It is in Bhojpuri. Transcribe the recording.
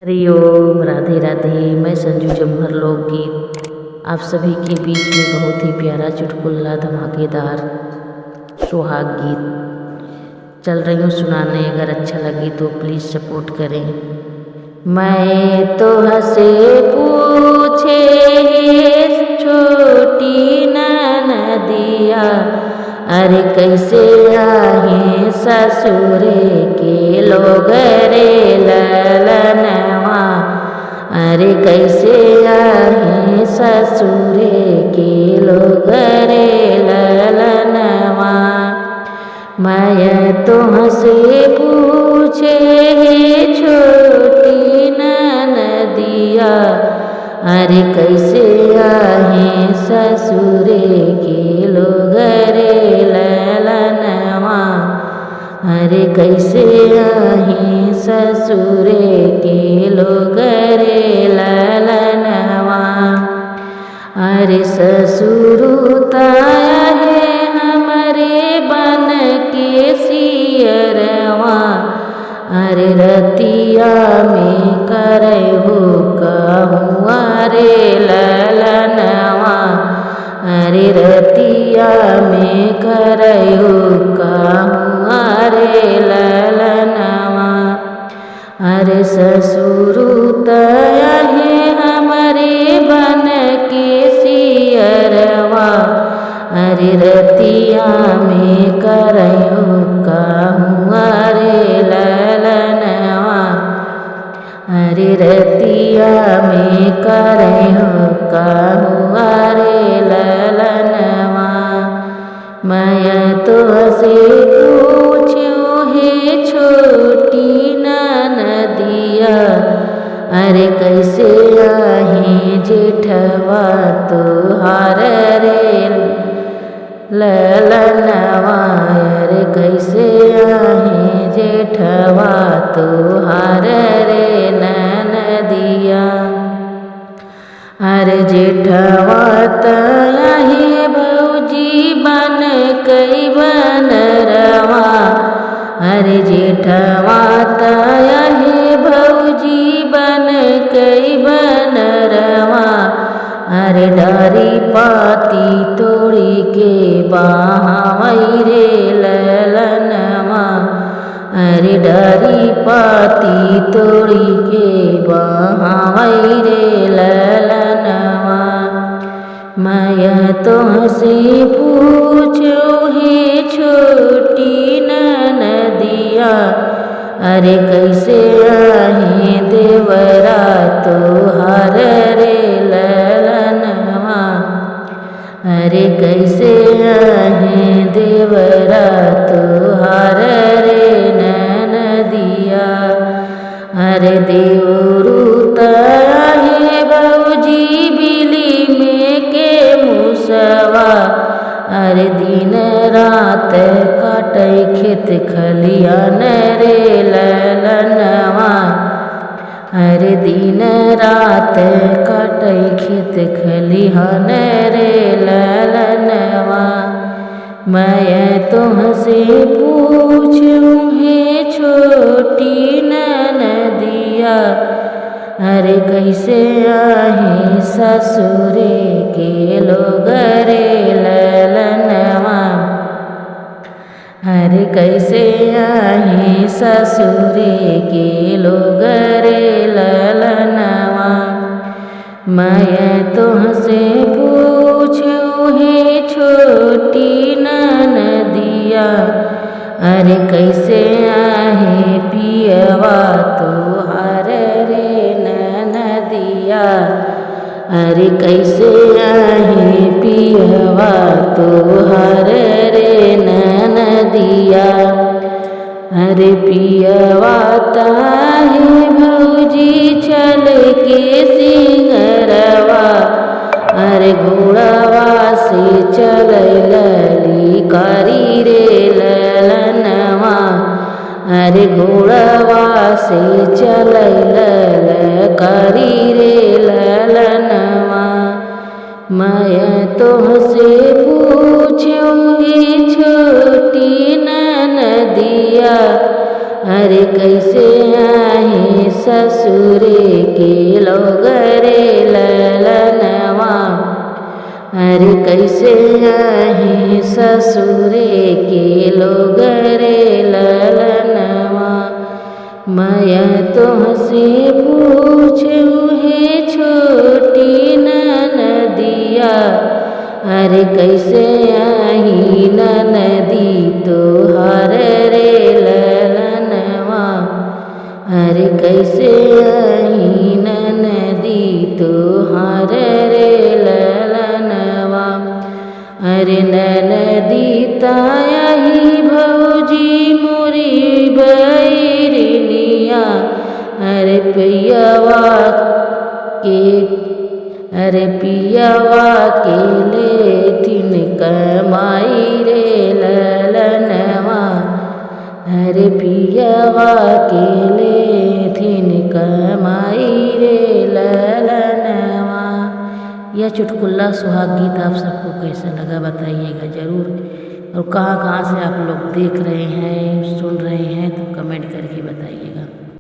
हरिओम, राधे राधे। मैं संजू जमहर लोकगीत आप सभी के बीच में बहुत ही प्यारा चुटकुला धमाकेदार सुहाग गीत चल रही हूँ सुनाने। अगर अच्छा लगे तो प्लीज़ सपोर्ट करें। मैं तो हंसे पूछे छोटी नदिया, अरे कैसे आहे ससुरे के लोग रे ललनवा, अरे कैसे आहे ससुरे के लोग रे ललनवा। मैं तो हंसे पूछे छोटी नदिया, अरे कैसे आहे ससुरे के लोग रे ललनवा, अरे कैसे आहे ससुरे के लोग रे ललनवा। अरे ससुरुताया है हमारे बन के सियरवा, अरे रतिया में करे हो कहूँ रे ललनवा, अरे रतिया में करे हो कहूँ रे ललनवा। अरे ससुरुताया है हमारे बन के सियरवा, अरे रतिया में करे हो कहूँ रे ललनवा, अरे रतिया में करे हो कहूँ रे ललनवा। मैं तो हंसे पूछूँ हे छोटी नदिया, अरे कैसे आहे जेठवा तुहार रे ललनवा, अरे कैसे आहे जेठवा तुहार रे नदिया। अरे जेठवा तहे भौजी बन कई बनरवा, अरे जेठवा तहे भौजी बन कई बनरवा, अरे डारी पाती तोड़ी के बहावई रे ललनवा, अरे डारी पाती तोड़ी के बहावई रे ललनवा। मैं तो हंसे पूछूँ हे छोटी नदिया, अरे कैसे आहे देवरा तुहार रे ललनवा, अरे कैसे आहे देवरा तुहार रे नदिया। अरे देवरुताया है भौजी बिली में के मुसवा, अरे दिन रात काटे खेत खलियान रे ललनवा, अरे दिन रात काटे खेत खलिहान रे ललनवा। मैं तो हंसे पूछूँ हे छोटी नदिया, अरे कैसे आहे ससुरे के लोग रे ललनवा, अरे कैसे आहे ससुरे के लोग रे ललनवा। मैं तो हंसे पूछूँ हे छोटी नदिया, अरे कैसे आहे पियवा तुहार रे नदिया, अरे कैसे आहे पियवा तुहार रे नदिया। अरे पियवा ताहे भौजी चल के सिंगरवा, अरे घोड़वा से चलैली कारी रे ललनवा, अरे घोड़वा से चलैल कारी रे ललनवा। मैं तो हंसे पूछूँ हे छोटी नदिया, अरे कैसे आहे ससुरे के लोग रे ललनवा। अरे कैसे आही ससुरे के लोग रे ललनवा। मैं तुमसे पूछूं है छोटी ननदिया। अरे कैसे आही ननदी तोहार रे ललनवा। अरे कैसे आही ननदी तोहार रे ललनवा। अरे ननदी ताही भौजी मोरी बैरिनिया। अरे पियवा के लेथिन कमाई रे ललनवा। अरे पियवा के लेथिन कमाई रे ललनवा। यह चुटकुला सुहाग गीत आप सबको कैसा लगा बताइएगा ज़रूर। और कहाँ कहाँ से आप लोग देख रहे हैं सुन रहे हैं तो कमेंट करके बताइएगा।